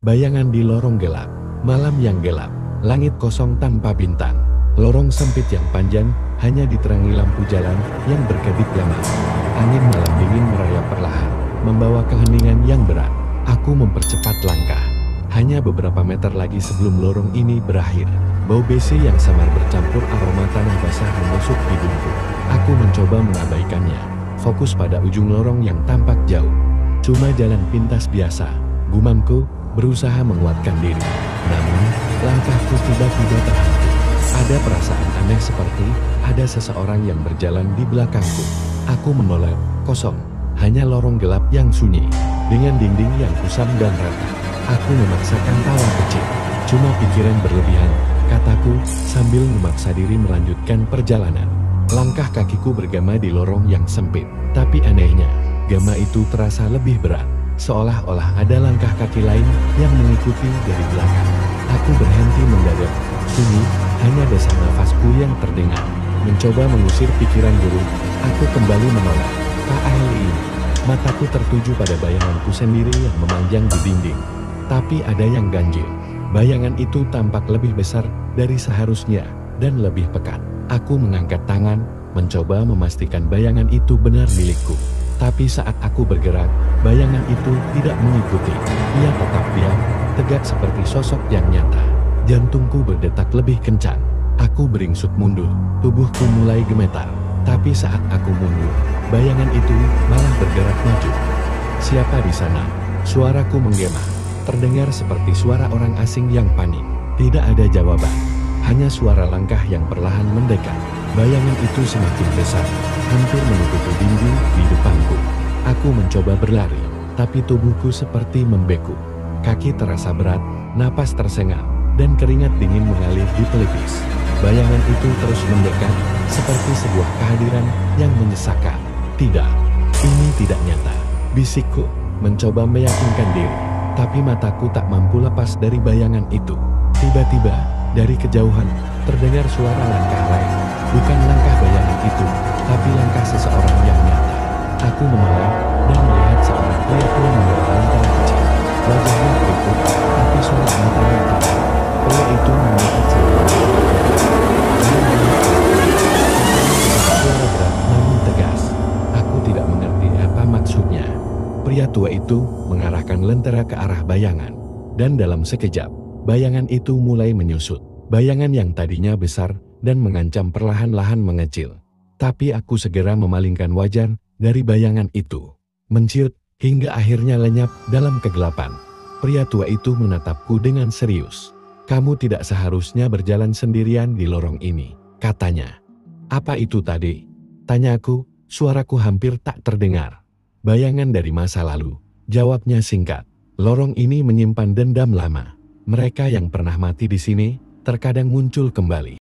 Bayangan di lorong gelap. Malam yang gelap. Langit kosong tanpa bintang. Lorong sempit yang panjang hanya diterangi lampu jalan yang berkedip lemah. Angin malam dingin merayap perlahan, membawa keheningan yang berat. Aku mempercepat langkah. Hanya beberapa meter lagi sebelum lorong ini berakhir. Bau BC yang samar bercampur aroma tanah basah menusuk hidungku. Aku mencoba mengabaikannya, fokus pada ujung lorong yang tampak jauh. Cuma jalan pintas biasa, gumamku, berusaha menguatkan diri. Namun, langkahku tiba-tiba terhenti. Ada perasaan aneh seperti ada seseorang yang berjalan di belakangku. Aku menoleh, kosong. Hanya lorong gelap yang sunyi, dengan dinding yang kusam dan rata. Aku memaksakan tawa kecil. Cuma pikiran berlebihan, kataku, sambil memaksa diri melanjutkan perjalanan. Langkah kakiku bergema di lorong yang sempit. Tapi anehnya, gema itu terasa lebih berat. Seolah-olah ada langkah kaki lain yang mengikuti dari belakang. Aku berhenti mendadak. Sunyi, hanya desah nafasku yang terdengar. Mencoba mengusir pikiran buruk, aku kembali menoleh. Tak ahli ini. Mataku tertuju pada bayanganku sendiri yang memanjang di dinding. Tapi ada yang ganjil. Bayangan itu tampak lebih besar dari seharusnya dan lebih pekat. Aku mengangkat tangan, mencoba memastikan bayangan itu benar milikku. Tapi saat aku bergerak, bayangan itu tidak mengikuti. Ia tetap diam, tegak seperti sosok yang nyata. Jantungku berdetak lebih kencang. Aku beringsut mundur, tubuhku mulai gemetar. Tapi saat aku mundur, bayangan itu malah bergerak maju. Siapa di sana? Suaraku menggema. Terdengar seperti suara orang asing yang panik. Tidak ada jawaban. Hanya suara langkah yang perlahan mendekat. Bayangan itu semakin besar, hampir menutupi dinding di depanku. Aku mencoba berlari, tapi tubuhku seperti membeku. Kaki terasa berat, napas tersengal, dan keringat dingin mengalir di pelipis. Bayangan itu terus mendekat, seperti sebuah kehadiran yang menyesakkan. Tidak, ini tidak nyata, bisikku, mencoba meyakinkan diri. Tapi mataku tak mampu lepas dari bayangan itu. Tiba-tiba, dari kejauhan, terdengar suara langkah lain. Bukan langkah bayangan itu, tapi langkah seseorang yang nyata. Aku menoleh dan melihat seorang pria tua membawa lantern kecil. Wajahnya keriput, tapi suara matanya terang. Pria itu mendekat sambil suara berat namun tegas. Aku tidak mengerti apa maksudnya. Pria tua itu mengarahkan lentera ke arah bayangan. Dan dalam sekejap, bayangan itu mulai menyusut. Bayangan yang tadinya besar dan mengancam perlahan-lahan mengecil. Tapi aku segera memalingkan wajah dari bayangan itu. Menciut hingga akhirnya lenyap dalam kegelapan. Pria tua itu menatapku dengan serius. Kamu tidak seharusnya berjalan sendirian di lorong ini, katanya. Apa itu tadi? Tanyaku, suaraku hampir tak terdengar. Bayangan dari masa lalu, jawabnya singkat. Lorong ini menyimpan dendam lama. Mereka yang pernah mati di sini, terkadang muncul kembali.